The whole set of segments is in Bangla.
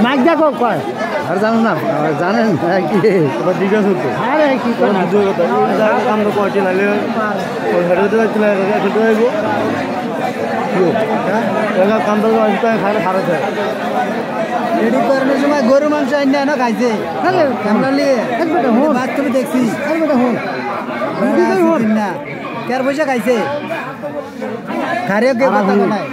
মাইক দেখো কয় আর জানো না জানেন কি জিজ্ঞাসা করতো আরে কি কাম তো কয়টি নাইলে কাম তো খারাপ খারাপ রেডি করানোর সময় গরু মাংস আইনা না খাইছে ক্যামেরা নিয়ে বাস্তবে দেখছি না কার পয়সা খাইছে খারিও কে কথা নাই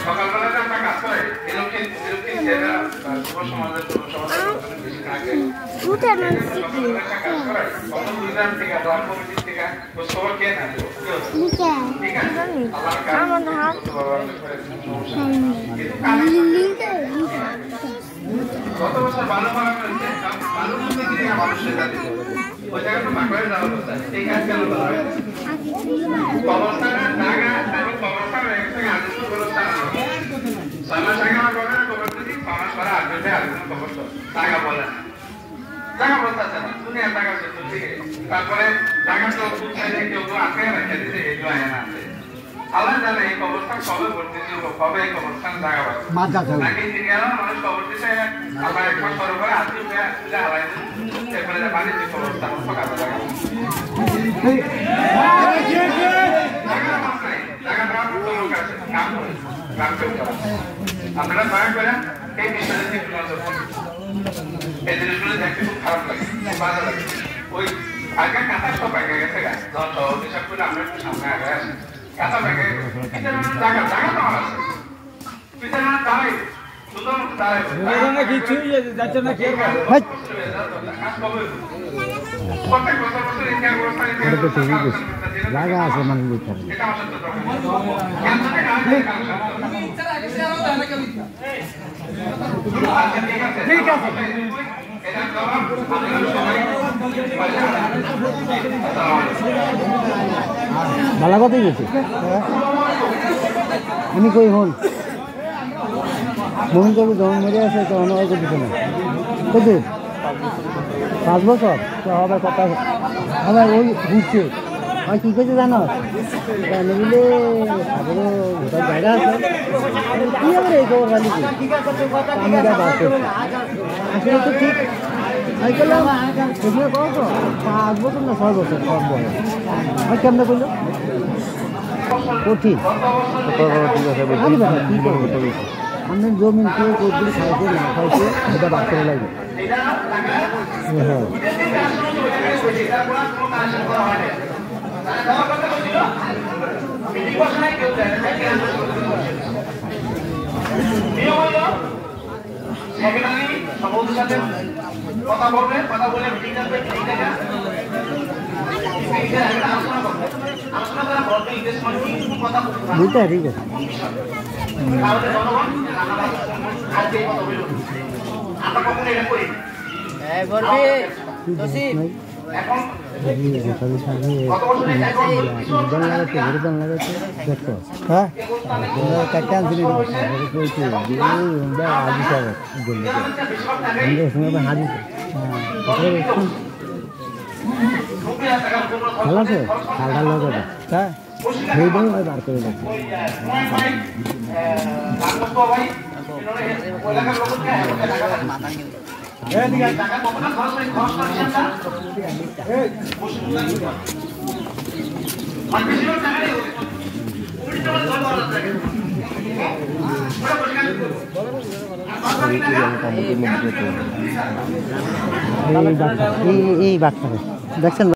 সকালবেলা একটা কাজ করে এরকম সমাজের গত বছর ভালো ভালো করেছে ভালো মানুষের সাথে ওই জায়গাটা বাঁকড়ায় যাওয়া অবস্থা এই কাজ কেন কবরস্থানের জায়গা এবং কবরস্থানের এক থেকে আদেশ কবরস্থান সমাজ জায়গা করে কবরস্থান সমাজ করা আগ্রহে আগ্রহ কবরস্থান জায়গা বলে জায়গা বলতে আছে না দুনিয়া জায়গা সে তো ঠিক তারপরে জায়গা তো খুব চাইলে কেউ তো আঁকে রেখে দিতে এগুলো আয় না আল্লাহ জানে এই কবরস্থান কবে ভর্তি দিব কবে এই কবরস্থান জায়গা পাবে নাকি গেল মানুষ কবর দিতে আল্লাহ একবার সরো করে হাত দিয়ে হারাই এরপরে পানি দিয়ে কবরস্থান পকাতে লাগে আপনারা দয়া করে এই বিষয়টা একটু নজর দিন এই জিনিসগুলো দেখতে খুব খারাপ লাগে বাজে লাগে ওই আগে কাঁথা সব আগে গেছে গা যখন সব হিসাব করে আমরা একটু সামনে আগে আসি কাঁথা ব্যাগে জায়গা জায়গা তো আমার আছে পিছনে দাঁড়াই সুন্দর মতো দাঁড়াই কিছু যাচ্ছে না কে প্রত্যেক বছর বছর ইন্ডিয়া ব্যবস্থা জায়গা আছে মানে ঠিক আছে ভালো কথাই গেছি আমি কই হন মোহন কবি যখন মরে আছে তখন আর করতেছে না কত 5 বছর তো আবার কথা আবার ওই ঘুরছে আর কি করছে জানো বুঝলে তারপরে ওটার জায়গা আছে কি আবার এই খবর খালি আমি এটা বার করছি আসলে তো ঠিক আমি করলাম এখানে কত 5 বছর না 6 বছর কম বয়স আর কেমনে করলো কঠিন কি করবো আমি জমিন কেউ কোথাও খাইছে না খাইছে এটা বার করে লাগবে কথা বলবে কথা বলে মিটিং করবে মিটিং থেকে আলোচনা করা বলতে ইংলিশ মানে কি কথা বুঝতে ঠিক আছে তাহলে জনগণ আজকে কথা বলবো আমরা কখনো এটা করি এই বলবি দোষী এখন হ্যাঁ ভালো আছে খালটা লোক হ্যাঁ সেইটাই বার করে যাচ্ছে এই বাচ্চা দেখছেন।